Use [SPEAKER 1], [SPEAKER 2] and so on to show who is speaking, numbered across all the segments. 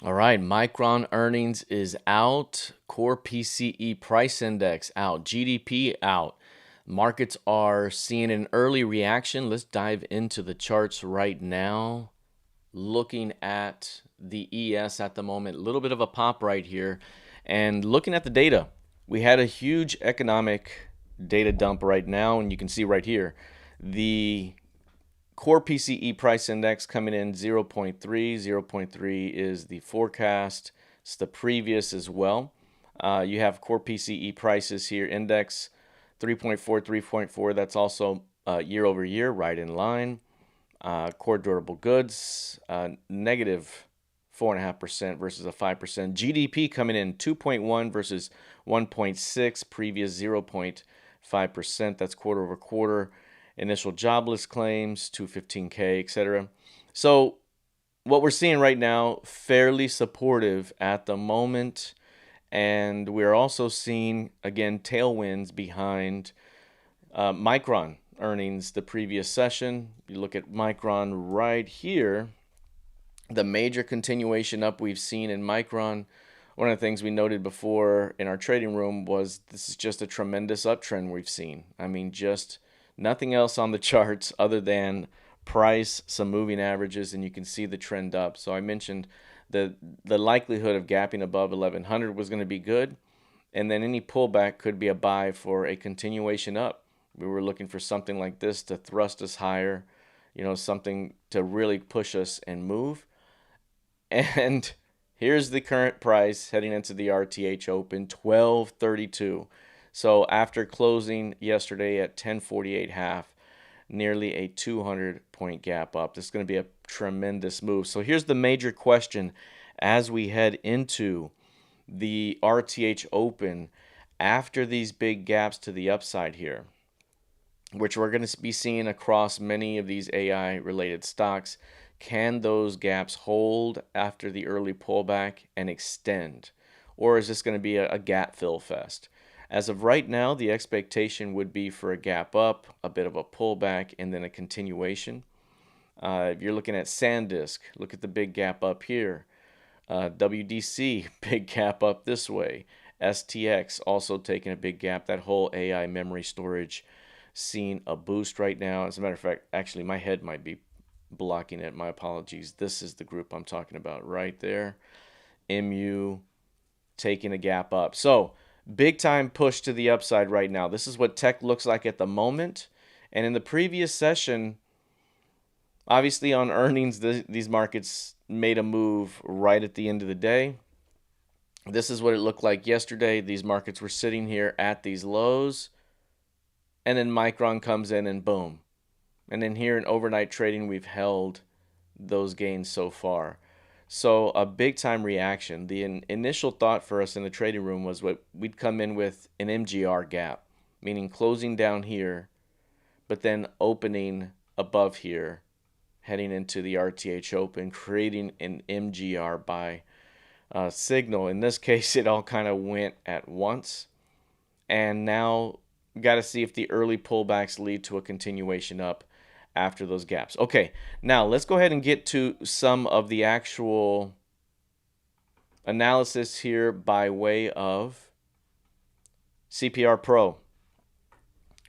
[SPEAKER 1] All right, Micron earnings is out, core PCE price index out, GDP out. Markets are seeing an early reaction. Let's dive into the charts right now. Looking at the ES at the moment, a little bit of a pop right here. And looking at the data, we had a huge economic data dump right now, and you can see right here the core PCE price index coming in 0.3. 0.3 is the forecast. It's the previous as well. You have core PCE prices here, index 3.4, 3.4. That's also year over year, right in line. Core durable goods, negative 4.5% versus a 5%. GDP coming in 2.1 versus 1.6, previous 0.5%. That's quarter over quarter. Initial jobless claims, 215K, etc. So what we're seeing right now, fairly supportive at the moment. And we're also seeing, again, tailwinds behind Micron earnings the previous session. You look at Micron right here, the major continuation up we've seen in Micron. One of the things we noted before in our trading room was this is just a tremendous uptrend we've seen. I mean, just nothing else on the charts other than price, some moving averages, and you can see the trend up. So I mentioned the likelihood of gapping above 1100 was going to be good, and then any pullback could be a buy for a continuation up. We were looking for something like this to thrust us higher, something to really push us and move. And here's the current price heading into the RTH Open, 1232. So after closing yesterday at 1048 half, nearly a 200 point gap up. This is going to be a tremendous move. So here's the major question as we head into the RTH Open after these big gaps to the upside here, which we're going to be seeing across many of these AI related stocks. Can those gaps hold after the early pullback and extend? Or is this going to be a gap fill fest? As of right now, the expectation would be for a gap up, a bit of a pullback, and then a continuation. If you're looking at SanDisk, look at the big gap up here. WDC, big gap up this way. STX also taking a big gap. That whole AI memory storage seeing a boost right now. As a matter of fact, actually, my head might be blocking it. My apologies. This is the group I'm talking about right there. MU taking a gap up. So big time push to the upside right now. This is what tech looks like at the moment. And in the previous session, obviously on earnings, these markets made a move right at the end of the day. This is what it looked like yesterday. These markets were sitting here at these lows. And then Micron comes in and boom. And then here in overnight trading, we've held those gains so far. So a big time reaction. The initial thought for us in the trading room was what we'd come in with an MGR gap, meaning closing down here, but then opening above here, heading into the RTH Open, creating an MGR buy signal. In this case, it all kind of went at once. And now got to see if the early pullbacks lead to a continuation up after those gaps. Okay, now let's go ahead and get to some of the actual analysis here by way of CPR Pro.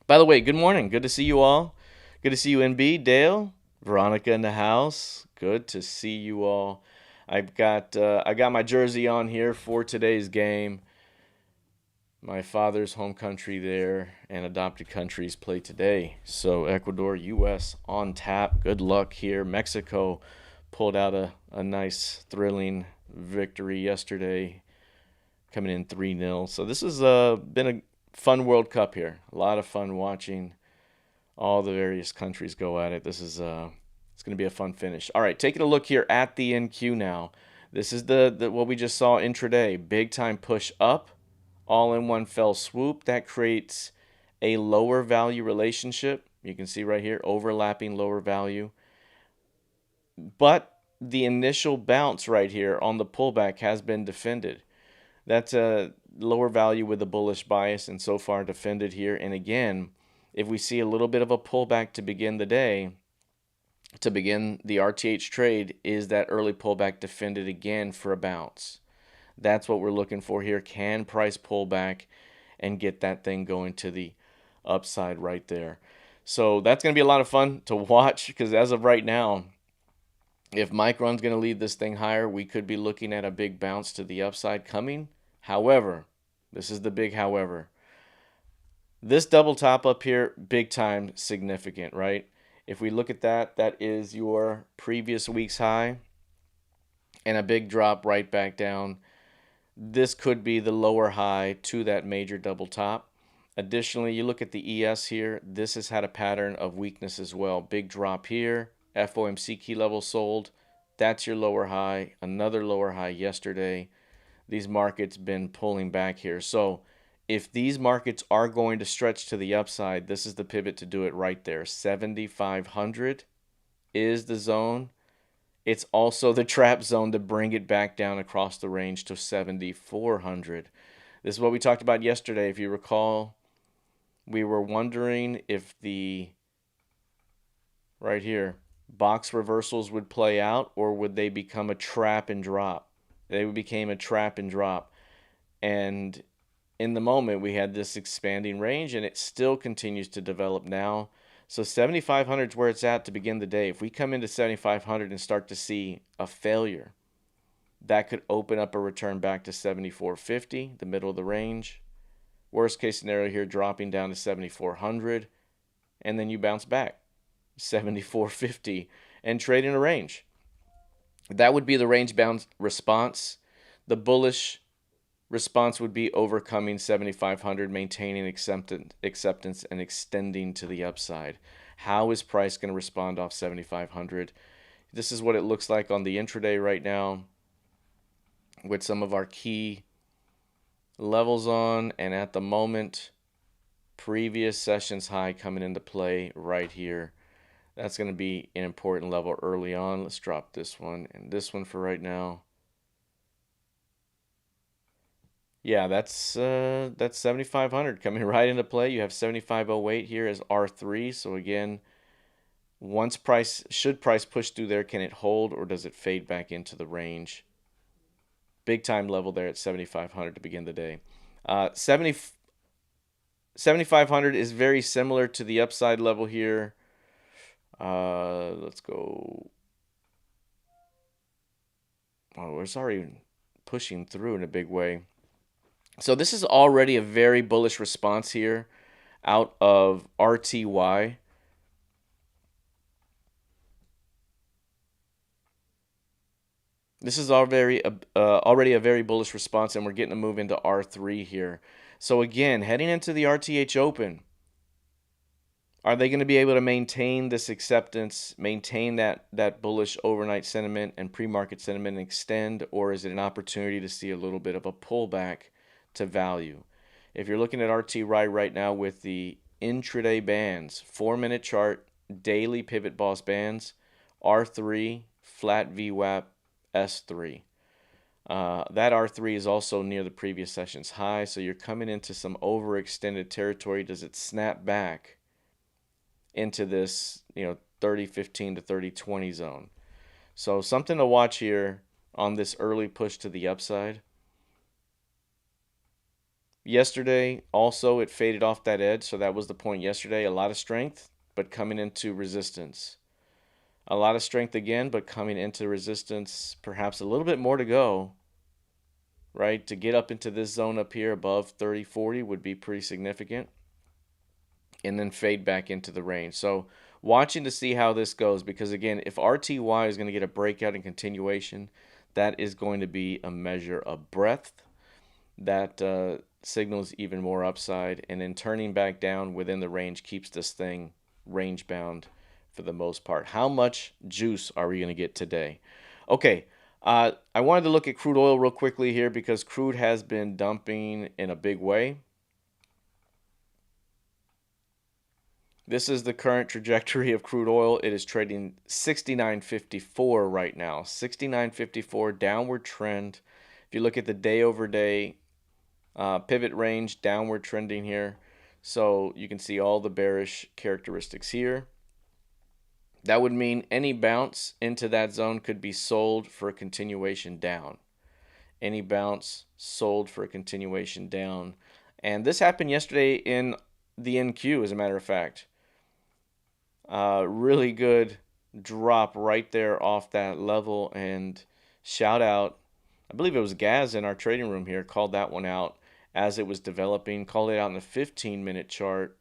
[SPEAKER 1] By the way, good morning. Good to see you all. Good to see you, NB, Dale, Veronica in the house. Good to see you all. I got my jersey on here for today's game. My father's home country there and adopted countries play today. So Ecuador, U.S. on tap. Good luck here. Mexico pulled out a nice, thrilling victory yesterday, coming in 3-0. So this has been a fun World Cup here. A lot of fun watching all the various countries go at it. This is it's going to be a fun finish. All right, taking a look here at the NQ now. This is the what we just saw intraday. Big time push up. All in one fell swoop. That creates a lower value relationship. You can see right here, overlapping lower value. But the initial bounce right here on the pullback has been defended. That's a lower value with a bullish bias, and so far defended here. And again, if we see a little bit of a pullback to begin the day, to begin the RTH trade is that early pullback defended again for a bounce. That's what we're looking for here. Can price pull back and get that thing going to the upside right there? So that's going to be a lot of fun to watch, because as of right now, if Micron's going to lead this thing higher, we could be looking at a big bounce to the upside coming. However, this is the big however. This double top up here, big time significant, right? If we look at that, that is your previous week's high and a big drop right back down. This could be the lower high to that major double top. Additionally, you look at the ES here. This has had a pattern of weakness as well. Big drop here. FOMC key level sold. That's your lower high. Another lower high yesterday. These markets been pulling back here. So if these markets are going to stretch to the upside, this is the pivot to do it right there. 7,500 is the zone. It's also the trap zone to bring it back down across the range to 7,400. This is what we talked about yesterday. If you recall, we were wondering if the, right here, box reversals would play out, or would they become a trap and drop. They became a trap and drop. And in the moment, we had this expanding range, and it still continues to develop now. So 7,500 is where it's at to begin the day. If we come into 7,500 and start to see a failure, that could open up a return back to 7,450, the middle of the range. Worst case scenario here, dropping down to 7,400, and then you bounce back 7,450 and trade in a range. That would be the range bound response. The bullish response would be overcoming 7,500, maintaining acceptance, and extending to the upside. How is price going to respond off 7,500? This is what it looks like on the intraday right now, with some of our key levels on, and at the moment, previous sessions high coming into play right here. That's going to be an important level early on. Let's drop this one and this one for right now. Yeah, that's 7,500 coming right into play. You have 7,508 here as R3. So again, should price push through there, can it hold, or does it fade back into the range? Big time level there at 7,500 to begin the day. 7,500 is very similar to the upside level here. Let's go. Oh, we're already pushing through in a big way. So this is already a very bullish response here out of RTY. This is already a very bullish response, and we're getting a move into R3 here. So again, heading into the RTH Open, are they going to be able to maintain this acceptance, maintain that bullish overnight sentiment and pre-market sentiment, and extend, or is it an opportunity to see a little bit of a pullback to value? If you're looking at RTY right now with the intraday bands, 4-minute chart, daily PivotBoss bands, R3, flat VWAP, S3. That R3 is also near the previous session's high, so you're coming into some overextended territory. Does it snap back into this 30-15 to 30-20 zone? So something to watch here on this early push to the upside. Yesterday, also, it faded off that edge, so that was the point yesterday. A lot of strength, but coming into resistance. A lot of strength again, but coming into resistance. Perhaps a little bit more to go, right? To get up into this zone up here above 30-40 would be pretty significant. And then fade back into the range. So watching to see how this goes, because again, if RTY is going to get a breakout and continuation, that is going to be a measure of breadth. That signals even more upside, and then turning back down within the range keeps this thing range bound for the most part. How much juice are we going to get today? Okay, I wanted to look at crude oil real quickly here, because crude has been dumping in a big way. This is the current trajectory of crude oil. It is trading 69.54 right now. 69.54, downward trend. If you look at the day over day pivot range, downward trending here. So you can see all the bearish characteristics here. That would mean any bounce into that zone could be sold for a continuation down. Any bounce sold for a continuation down. And this happened yesterday in the NQ, as a matter of fact. Really good drop right there off that level. And shout out, I believe it was Gaz in our trading room here, called that one out as it was developing, called it out in the 15-minute chart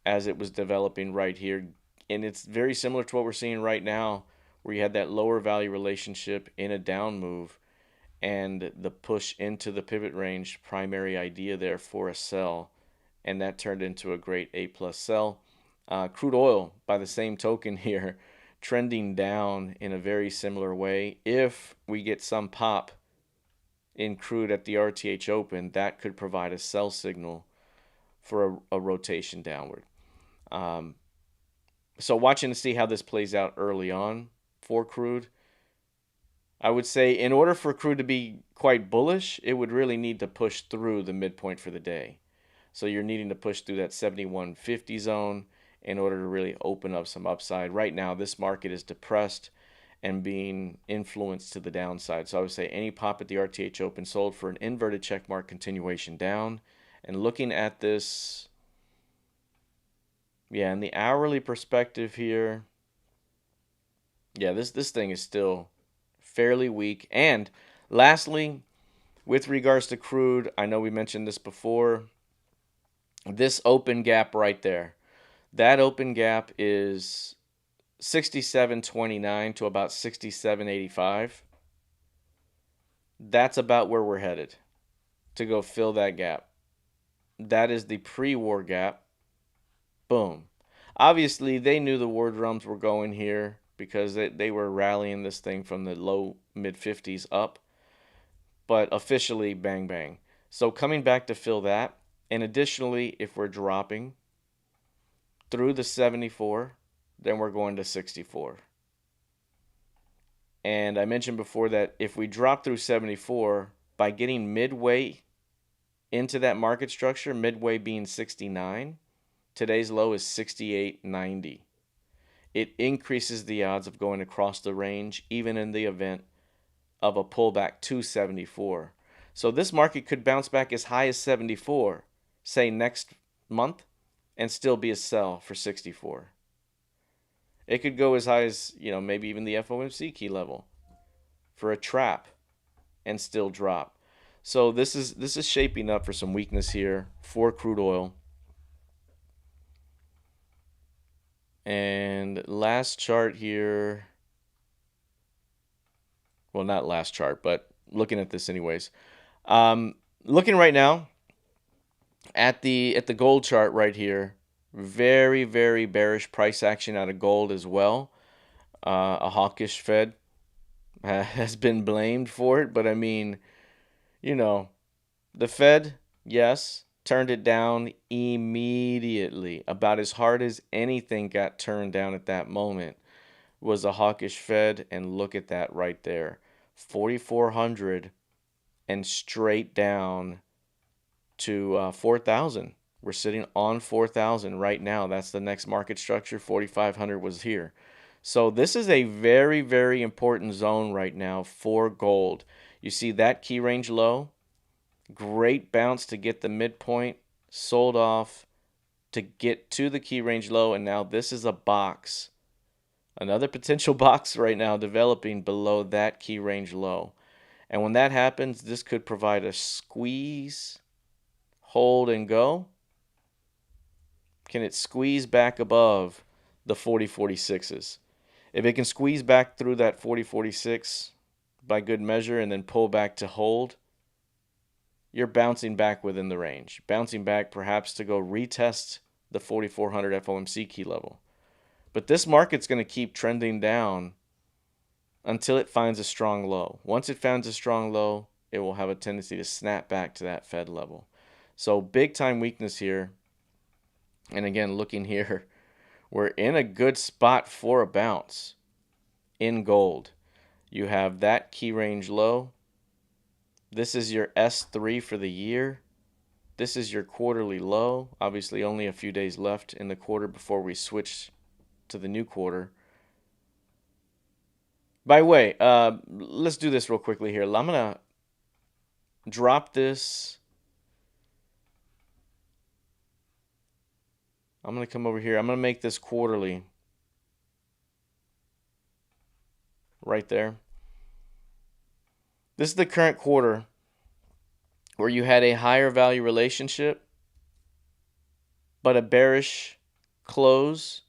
[SPEAKER 1] as it was developing right here. And it's very similar to what we're seeing right now, where you had that lower value relationship in a down move and the push into the pivot range, primary idea there for a sell, and that turned into a great A plus sell. Crude oil, by the same token here, trending down in a very similar way. If we get some pop in crude at the RTH open, that could provide a sell signal for a rotation downward. So watching to see how this plays out early on for crude. I would say in order for crude to be quite bullish, it would really need to push through the midpoint for the day. So you're needing to push through that 71.50 zone in order to really open up some upside. Right now, this market is depressed and being influenced to the downside. So I would say any pop at the RTH open sold for an inverted checkmark continuation down. And looking at this, yeah, in the hourly perspective here, yeah, this thing is still fairly weak. And lastly, with regards to crude, I know we mentioned this before. This open gap right there, that open gap is 67.29 to about 67.85. That's about where we're headed to go fill that gap. That is the pre-war gap. Boom. Obviously, they knew the war drums were going here because they were rallying this thing from the low mid-50s up. But officially, bang, bang. So coming back to fill that, and additionally, if we're dropping through the 74, then we're going to 64. And I mentioned before that if we drop through 74, by getting midway into that market structure, midway being 69, today's low is 68.90. It increases the odds of going across the range, even in the event of a pullback to 74. So this market could bounce back as high as 74, say next month, and still be a sell for 64. It could go as high as, maybe even the FOMC key level for a trap and still drop. So this is shaping up for some weakness here for crude oil. And last chart here, well, not last chart, but looking at this anyways. Looking right now at the gold chart right here, very, very bearish price action out of gold as well. A hawkish Fed has been blamed for it, but I mean, the Fed, yes, turned it down immediately. About as hard as anything got turned down at that moment was a hawkish Fed, and look at that right there. 4,400 and straight down to 4,000. We're sitting on 4,000 right now. That's the next market structure. 4,500 was here. So this is a very, very important zone right now for gold. You see that key range low? Great bounce to get the midpoint, sold off to get to the key range low, and now this is a box. Another potential box right now developing below that key range low. And when that happens, this could provide a squeeze, hold, and go. Can it squeeze back above the 40.46s? If it can squeeze back through that 40.46 by good measure and then pull back to hold, you're bouncing back within the range. Bouncing back perhaps to go retest the 4,400 FOMC key level. But this market's going to keep trending down until it finds a strong low. Once it finds a strong low, it will have a tendency to snap back to that Fed level. So big time weakness here. And again, looking here, we're in a good spot for a bounce in gold. You have that key range low. This is your S3 for the year. This is your quarterly low. Obviously, only a few days left in the quarter before we switch to the new quarter. By the way, let's do this real quickly here. I'm gonna drop this. I'm gonna come over here. I'm gonna make this quarterly right there. This is the current quarter where you had a higher value relationship, but a bearish close,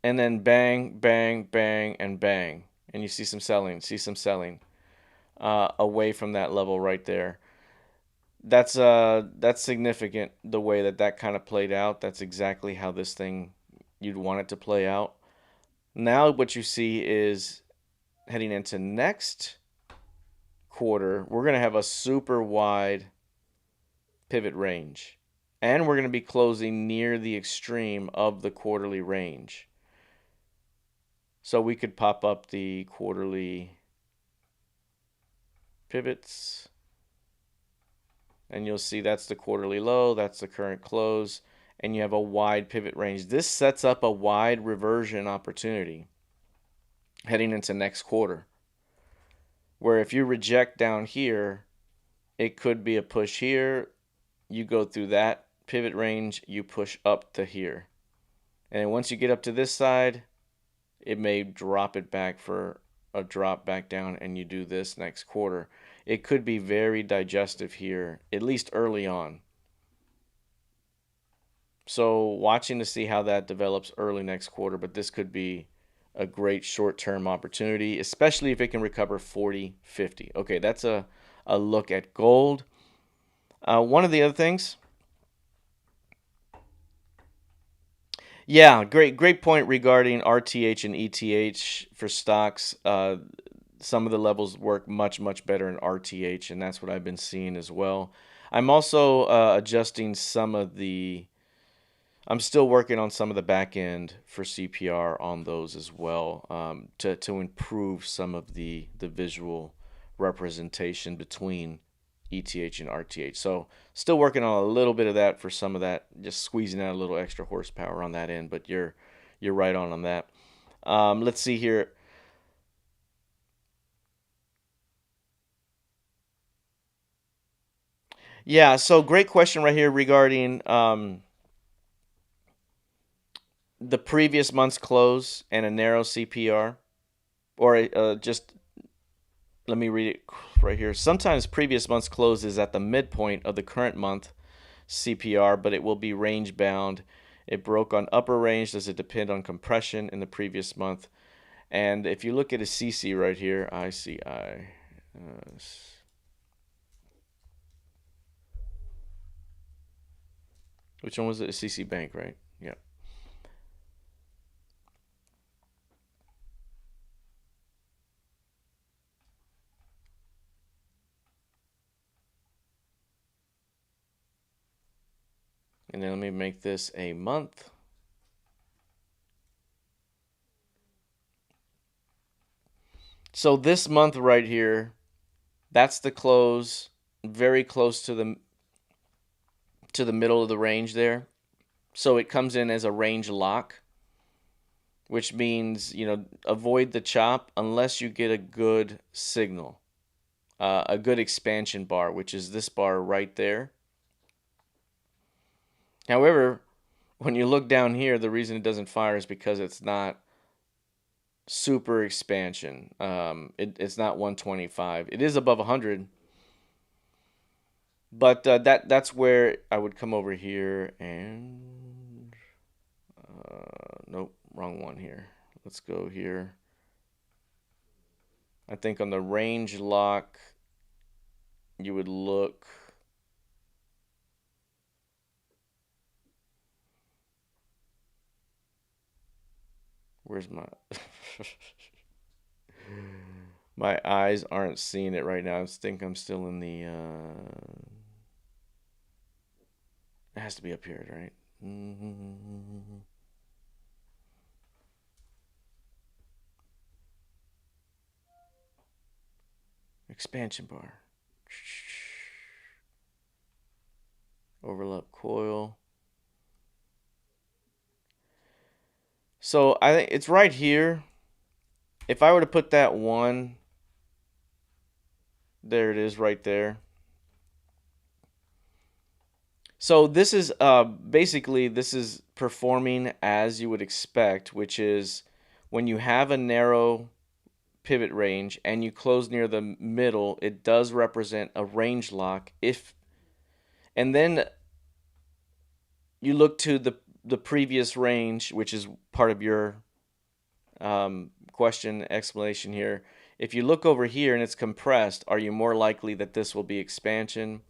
[SPEAKER 1] and then bang, bang, bang, and bang. And you see some selling away from that level right there. That's significant the way that kind of played out. That's exactly how this thing you'd want it to play out. Now what you see is heading into next quarter, we're going to have a super wide pivot range. And we're going to be closing near the extreme of the quarterly range. So we could pop up the quarterly pivots. And you'll see that's the quarterly low, that's the current close, and you have a wide pivot range. This sets up a wide reversion opportunity heading into next quarter, where if you reject down here, it could be a push here. You go through that pivot range, you push up to here. And then once you get up to this side, it may drop it back for a drop back down, and you do this next quarter. It could be very digestive here, at least early on. So watching to see how that develops early next quarter, but this could be a great short-term opportunity, especially if it can recover 40, 50. Okay, that's a look at gold. One of the other things, yeah, great point regarding RTH and ETH for stocks. Some of the levels work much better in RTH, and that's what I've been seeing as well. I'm also adjusting some of the. I'm still working on some of the back end for CPR on those as well, to improve some of the visual representation between ETH and RTH. So still working on a little bit of that for some of that, just squeezing out a little extra horsepower on that end. But you're right on that. Let's see here. Yeah, so great question right here regarding the previous month's close and a narrow CPR, or just let me read it right here. Sometimes previous month's close is at the midpoint of the current month CPR, but it will be range bound. It broke on upper range. Does it depend on compression in the previous month? And if you look at a CC right here, ICI. Which one was it? A CC Bank, right? Yeah. And then let me make this a month. So this month right here, that's the close, very close to the middle of the range there. So it comes in as a range lock, which means, avoid the chop unless you get a good signal, a good expansion bar, which is this bar right there. However, when you look down here, the reason it doesn't fire is because it's not super expansion. It's not 125. It is above 100. But that's where I would come over here and nope, wrong one here. Let's go here. I think on the range lock, you would look. Where's my my eyes aren't seeing it right now. I think I'm still in the it has to be up here, right? Expansion bar. Overlap coil. So I think it's right here. if I were to put that one, there it is right there. So this is basically this is performing as you would expect, which is when you have a narrow pivot range and you close near the middle, it does represent a range lock. And then you look to the previous range, which is part of your question explanation here. If you look over here and it's compressed, are you more likely that this will be expansion?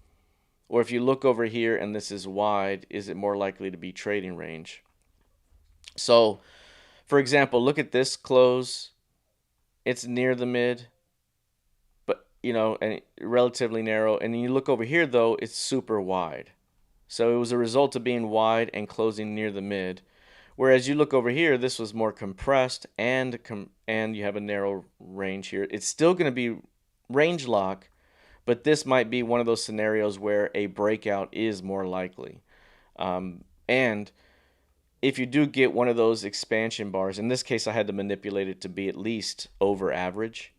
[SPEAKER 1] Or if you look over here and this is wide, is it more likely to be trading range? So, for example, look at this close. It's near the mid, but and relatively narrow. And you look over here though, it's super wide. So it was a result of being wide and closing near the mid. Whereas you look over here, this was more compressed and you have a narrow range here. It's still going to be range lock, but this might be one of those scenarios where a breakout is more likely. And if you do get one of those expansion bars, in this case I had to manipulate it to be at least over average.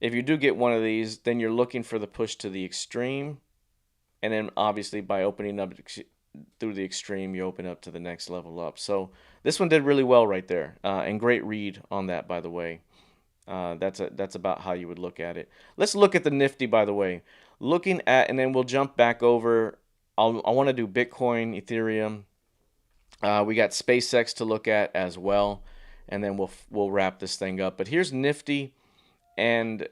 [SPEAKER 1] If you do get one of these, then you're looking for the push to the extreme. And then obviously by opening up through the extreme, you open up to the next level up. So this one did really well right there. And great read on that, by the way. That's about how you would look at it. Let's look at the Nifty, by the way. Looking at, and then we'll jump back over. I want to do Bitcoin, Ethereum. We got SPCX to look at as well, and then we'll wrap this thing up. But here's Nifty, and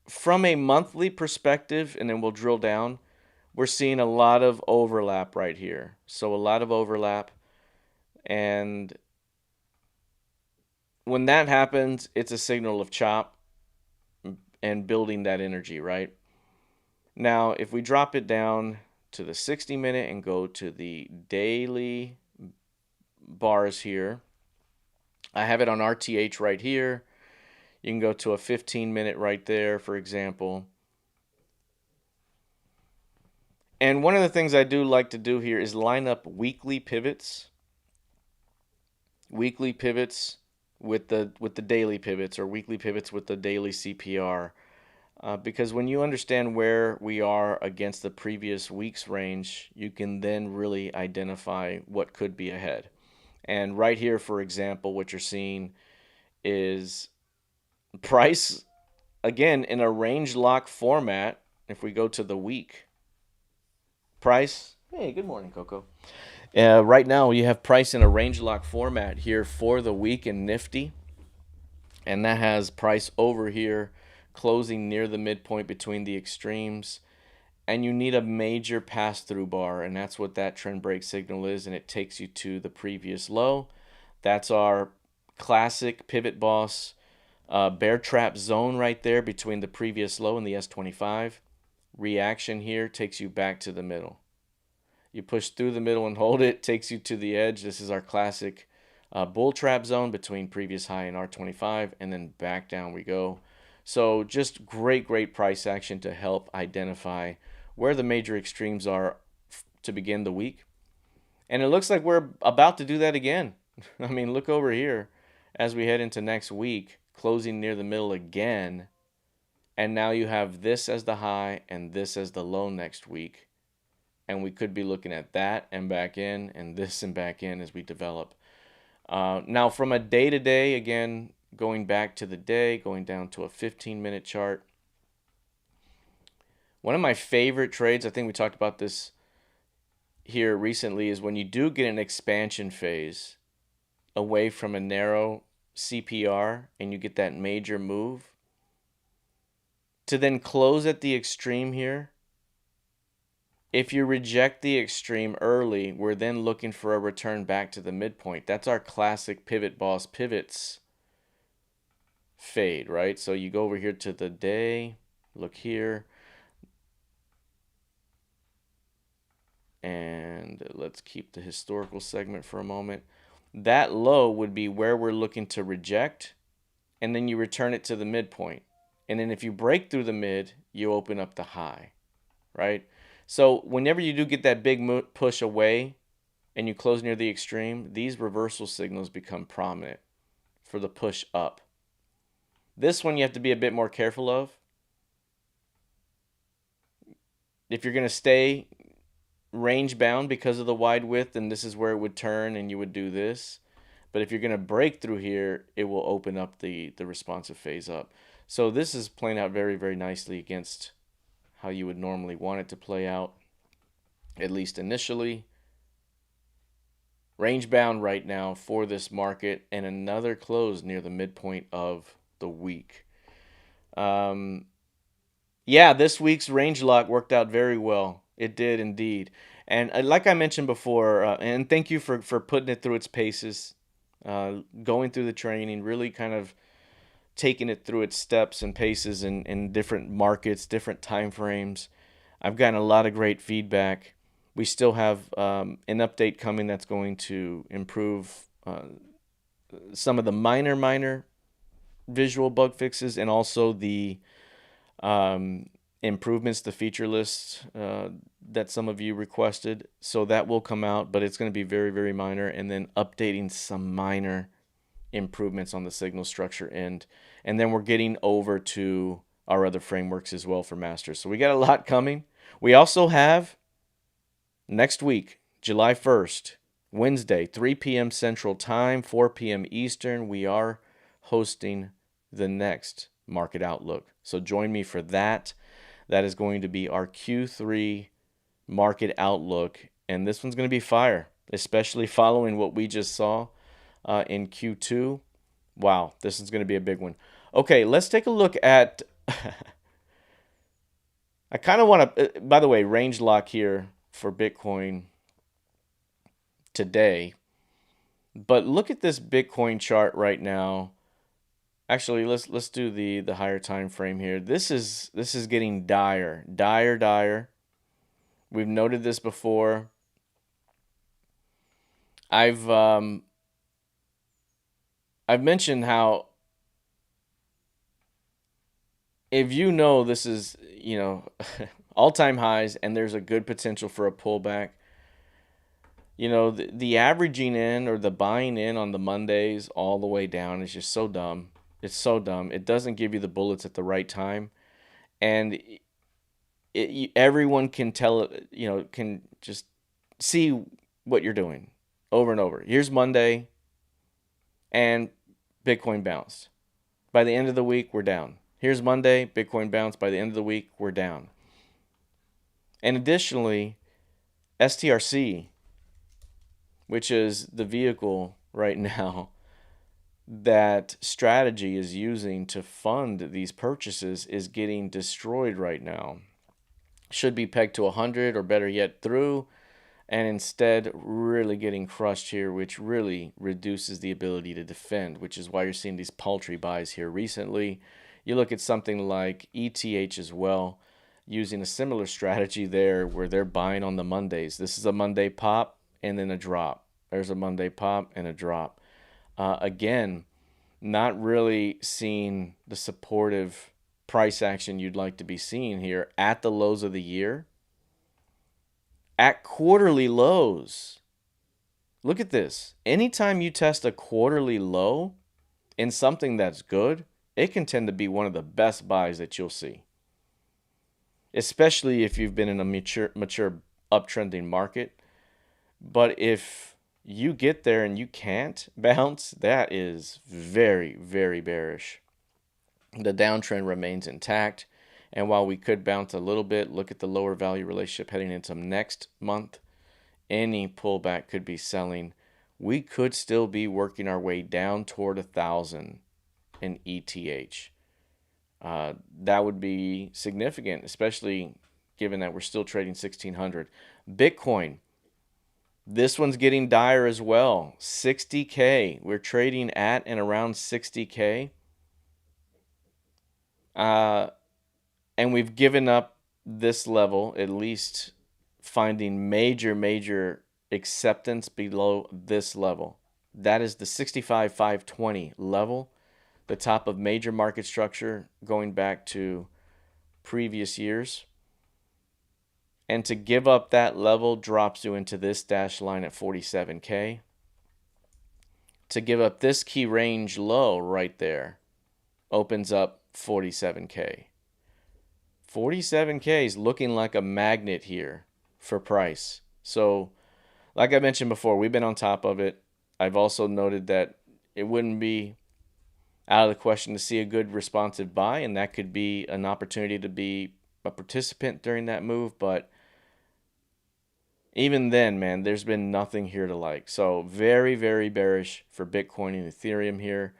[SPEAKER 1] from a monthly perspective, and then we'll drill down. We're seeing a lot of overlap right here. So a lot of overlap, and when that happens, it's a signal of chop and building that energy, right? Now, if we drop it down to the 60-minute and go to the daily bars here, I have it on RTH right here. You can go to a 15-minute right there, for example. And one of the things I do like to do here is line up weekly pivots. Weekly pivots with the daily pivots, or weekly pivots with the daily CPR. Because when you understand where we are against the previous week's range, you can then really identify what could be ahead. And right here, for example, what you're seeing is price, again, in a range lock format. If we go to the week, price, hey, good morning, Coco. Right now, you have price in a range lock format here for the week in Nifty. And that has price over here closing near the midpoint between the extremes. And you need a major pass-through bar, and that's what that trend break signal is, and it takes you to the previous low. That's our classic PivotBoss bear trap zone right there between the previous low and the S25. Reaction here takes you back to the middle. You push through the middle and hold it, takes you to the edge. This is our classic bull trap zone between previous high and R25, and then back down we go. So just great price action to help identify where the major extremes are to begin the week. And it looks like we're about to do that again. I mean, look over here as we head into next week, closing near the middle again. And now you have this as the high and this as the low next week. And we could be looking at that and back in, and this and back in as we develop. Now from a day-to-day, again, going back to the day, going down to a 15-minute chart. One of my favorite trades, I think we talked about this here recently, is when you do get an expansion phase away from a narrow CPR and you get that major move, to then close at the extreme here. If you reject the extreme early, we're then looking for a return back to the midpoint. That's our classic PivotBoss pivots fade, right? So you go over here to the day, look here, and let's keep the historical segment for a moment. That low would be where we're looking to reject, and then you return it to the midpoint. And then if you break through the mid, you open up the high, right? So whenever you do get that big push away and you close near the extreme, these reversal signals become prominent for the push up. This one you have to be a bit more careful of. If you're going to stay range bound because of the wide width, then this is where it would turn and you would do this. But if you're going to break through here, it will open up the responsive phase up. So this is playing out very, very nicely against how you would normally want it to play out, at least initially. Range bound right now for this market, and another close near the midpoint of the week. Yeah, this week's range lock worked out very well. It did indeed. And like I mentioned before, and thank you for putting it through its paces, going through the training, really kind of taking it through its steps and paces in different markets, different time frames. I've gotten a lot of great feedback. We still have an update coming that's going to improve some of the minor visual bug fixes, and also the improvements, the feature list that some of you requested. So that will come out, but it's going to be very, very minor. And then updating some minor improvements on the signal structure end. And then we're getting over to our other frameworks as well for masters. So we got a lot coming. We also have next week, July 1st, Wednesday, 3 p.m. Central Time, 4 p.m. Eastern, we are hosting the next Market Outlook. So join me for that. That is going to be our Q3 Market Outlook. And this one's going to be fire, especially following what we just saw in Q2. Wow, this is going to be a big one. Okay, let's take a look at... I kind of want to... By the way, range lock here for Bitcoin today. But look at this Bitcoin chart right now. Actually, let's do the higher time frame here. This is getting dire. We've noted this before. I've mentioned how if you know this is, all-time highs and there's a good potential for a pullback, the averaging in or the buying in on the Mondays all the way down is just so dumb. It's so dumb. It doesn't give you the bullets at the right time. And everyone can tell, can just see what you're doing over and over. Here's Monday, and Bitcoin bounced. By the end of the week, we're down. Here's Monday, Bitcoin bounced. By the end of the week, we're down. And additionally, STRC, which is the vehicle right now that Strategy is using to fund these purchases, is getting destroyed right now. Should be pegged to 100 or better yet through, and instead really getting crushed here, which really reduces the ability to defend, which is why you're seeing these paltry buys here recently. You look at something like ETH as well, using a similar strategy there where they're buying on the Mondays. This is a Monday pop and then a drop. There's a Monday pop and a drop. Again, not really seeing the supportive price action you'd like to be seeing here at the lows of the year. At quarterly lows. Look at this. Anytime you test a quarterly low in something that's good, it can tend to be one of the best buys that you'll see. Especially if you've been in a mature uptrending market. But if you get there and you can't bounce, that is very, very bearish. The downtrend remains intact. And while we could bounce a little bit, look at the lower value relationship heading into next month. Any pullback could be selling. We could still be working our way down toward 1,000 in ETH. That would be significant, especially given that we're still trading 1,600. Bitcoin. This one's getting dire as well. 60K. We're trading at and around 60K. And we've given up this level, at least finding major acceptance below this level. That is the 65,520 level, the top of major market structure going back to previous years. And to give up that level drops you into this dash line at 47K. To give up this key range low right there, opens up 47K. 47K is looking like a magnet here for price. So, like I mentioned before, we've been on top of it. I've also noted that it wouldn't be out of the question to see a good responsive buy, and that could be an opportunity to be a participant during that move. But even then, man, there's been nothing here to like. So very, very bearish for Bitcoin and Ethereum here.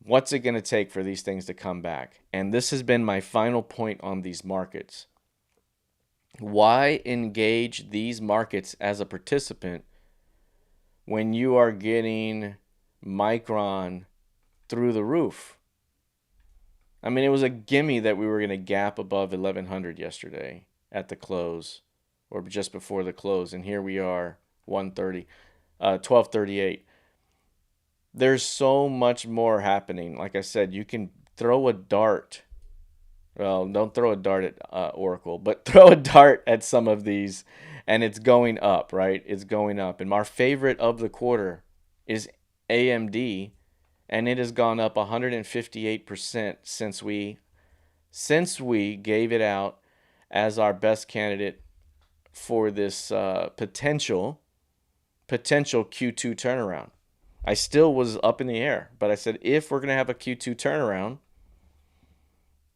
[SPEAKER 1] What's it going to take for these things to come back? And this has been my final point on these markets. Why engage these markets as a participant when you are getting Micron through the roof? I mean, it was a gimme that we were going to gap above 1100 yesterday at the close, or just before the close, and here we are, 1238. There's so much more happening. Like I said, you can throw a dart. Well, don't throw a dart at Oracle, but throw a dart at some of these, and it's going up, right? It's going up. And our favorite of the quarter is AMD, and it has gone up 158% since we gave it out as our best candidate for this potential Q2 turnaround. I still was up in the air, but I said if we're going to have a Q2 turnaround,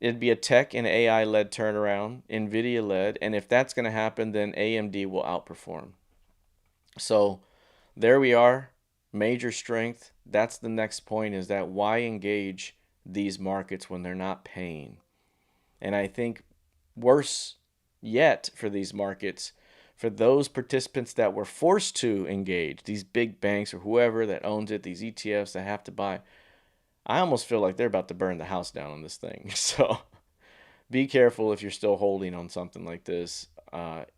[SPEAKER 1] it'd be a tech and AI-led turnaround, NVIDIA-led, and if that's going to happen, then AMD will outperform. So there we are, major strength. That's the next point, is that why engage these markets when they're not paying? And I think worse yet for these markets, for those participants that were forced to engage, these big banks or whoever that owns it, these ETFs that have to buy, I almost feel like they're about to burn the house down on this thing. So be careful if you're still holding on something like this.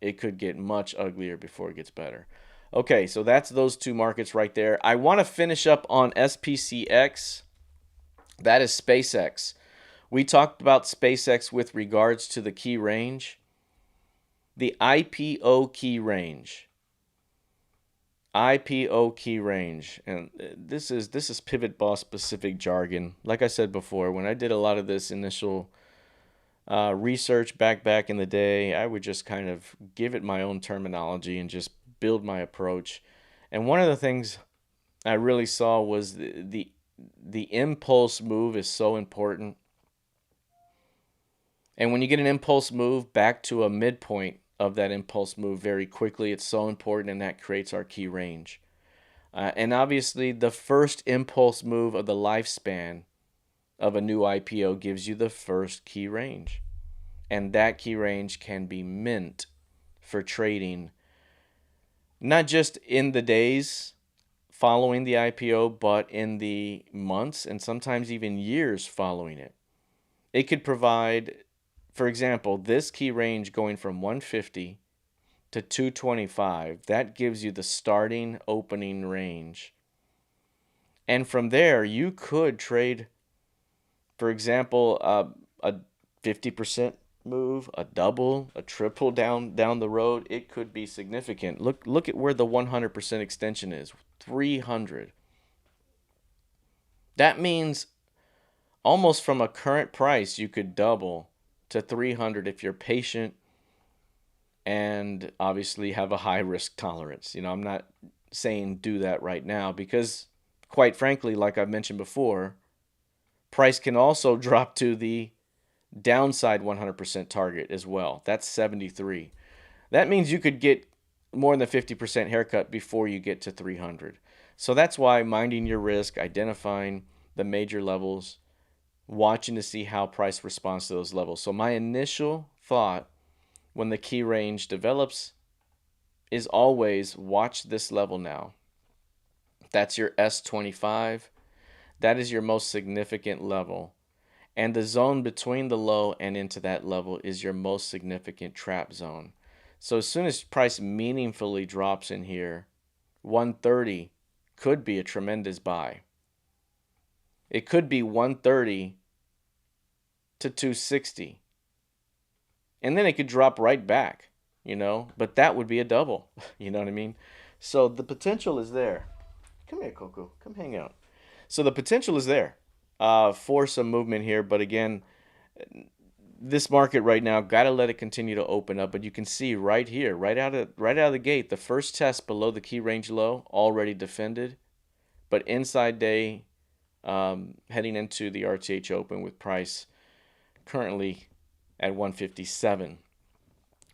[SPEAKER 1] It could get much uglier before it gets better. Okay, so that's those two markets right there. I want to finish up on SPCX. That is SpaceX. We talked about SpaceX with regards to the key range. The IPO key range. IPO key range. And this is PivotBoss specific jargon. Like I said before, when I did a lot of this initial research back in the day, I would just kind of give it my own terminology and just build my approach. And one of the things I really saw was the impulse move is so important. And when you get an impulse move back to a midpoint of that impulse move very quickly, it's so important, and that creates our key range. And obviously, the first impulse move of the lifespan of a new IPO gives you the first key range. And that key range can be mint for trading, not just in the days following the IPO, but in the months and sometimes even years following it. It could provide, for example, this key range going from 150 to 225, that gives you the starting opening range. And from there, you could trade, for example, a 50% move, a double, a triple down the road. It could be significant. Look at where the 100% extension is, 300. That means almost from a current price, you could double to 300 if you're patient and obviously have a high risk tolerance. You know, I'm not saying do that right now because, quite frankly, like I've mentioned before, price can also drop to the downside 100% target as well. That's 73. That means you could get more than 50% haircut before you get to 300. So that's why minding your risk, identifying the major levels, watching to see how price responds to those levels. So my initial thought when the key range develops is always watch this level now. That's your S25. That is your most significant level. And the zone between the low and into that level is your most significant trap zone. So as soon as price meaningfully drops in here, 130 could be a tremendous buy. It could be 130 to 260. And then it could drop right back, you know, but that would be a double, you know what I mean? So the potential is there. Come here, Coco, come hang out. So the potential is there. for some movement here. But again, this market right now, got to let it continue to open up. But you can see right here, right out of the gate, the first test below the key range low already defended. But inside day, heading into the RTH Open with price currently at 157.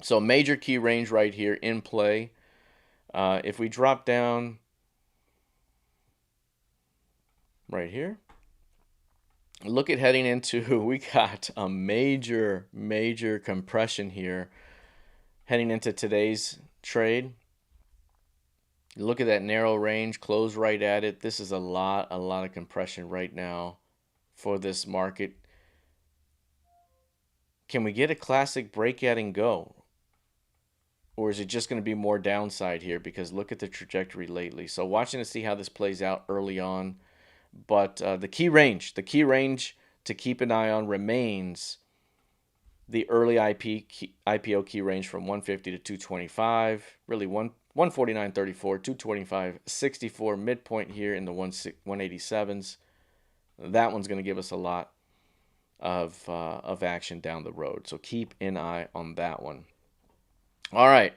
[SPEAKER 1] So major key range right here in play. If we drop down right here, look at heading into, we got a major compression here heading into today's trade. Look at that narrow range, close right at it. This is a lot of compression right now for this market. Can we get a classic breakout and go? Or is it just going to be more downside here? Because look at the trajectory lately. So watching to see how this plays out early on. But the key range to keep an eye on remains the early IPO key range from 150 to 225. Really 149.34, 225.64, midpoint here in the 187s. That one's going to give us a lot of action down the road. So keep an eye on that one. All right.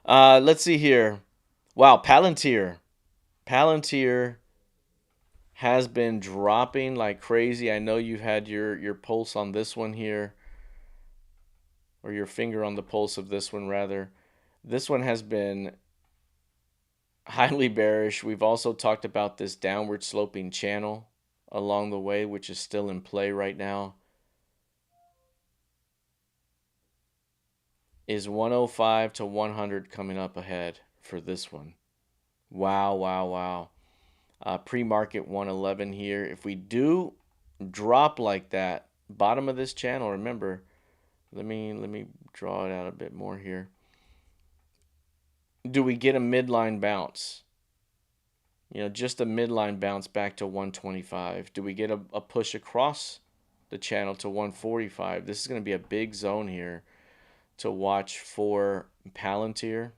[SPEAKER 1] Let's see here. Wow, Palantir has been dropping like crazy. I know you've had your pulse on this one here, or your finger on the pulse of this one rather. This one has been highly bearish. We've also talked about this downward sloping channel along the way, which is still in play right now. Is 105 to 100 coming up ahead for this one. Wow. Pre-market 111 here. If we do drop like that, bottom of this channel, remember, let me draw it out a bit more here. Do we get a midline bounce? Just a midline bounce back to 125. Do we get a push across the channel to 145? This is going to be a big zone here to watch for Palantir.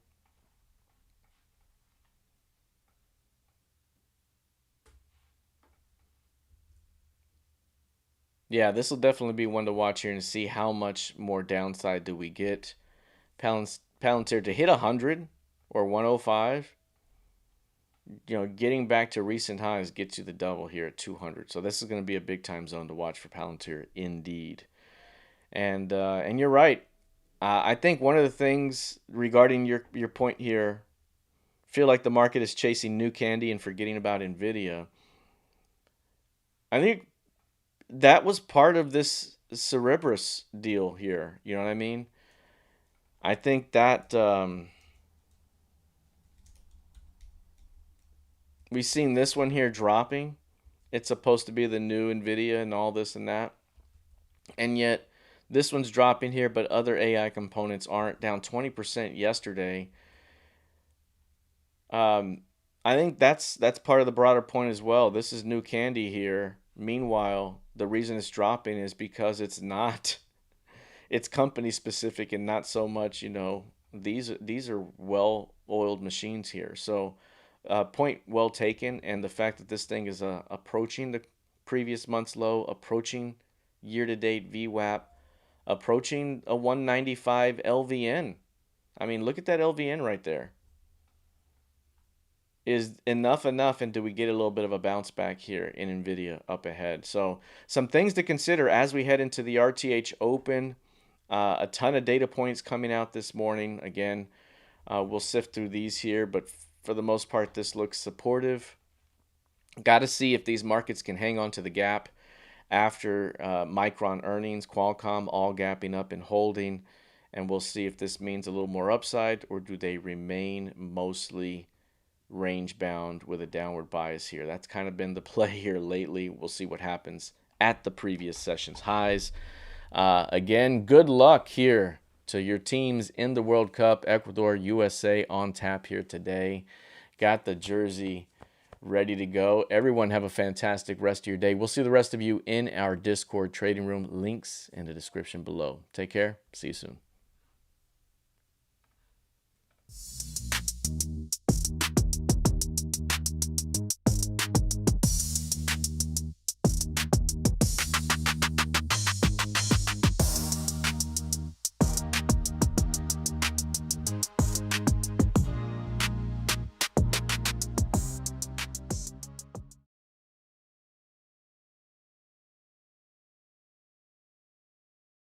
[SPEAKER 1] Yeah, this will definitely be one to watch here and see how much more downside do we get. Palantir to hit 100 or 105. Getting back to recent highs gets you the double here at 200. So this is going to be a big time zone to watch for Palantir indeed. And you're right. I think one of the things regarding your point here, feel like the market is chasing new candy and forgetting about Nvidia. I think that was part of this Cerberus deal here. You know what I mean? I think that we've seen this one here dropping. It's supposed to be the new Nvidia and all this and that. And yet this one's dropping here, but other AI components aren't. Down 20% yesterday. I think that's part of the broader point as well. This is new candy here. Meanwhile, the reason it's dropping is because it's company specific and not so much, these are well-oiled machines here. So point well taken. And the fact that this thing is approaching the previous month's low, approaching year-to-date VWAP, approaching a 195 LVN. I mean, look at that LVN right there. Is enough, and do we get a little bit of a bounce back here in Nvidia up ahead? So some things to consider as we head into the RTH Open. A ton of data points coming out this morning. Again, we'll sift through these here, but for the most part, this looks supportive. Got to see if these markets can hang on to the gap after Micron earnings, Qualcomm all gapping up and holding, and we'll see if this means a little more upside, or do they remain mostly range bound with a downward bias here. That's kind of been the play here lately. We'll see what happens at the previous session's highs. Again, good luck here to your teams in the World Cup. Ecuador, USA on tap here today. Got the jersey ready to go. Everyone have a fantastic rest of your day. We'll see the rest of you in our Discord trading room. Links in the description below. Take care. See you soon.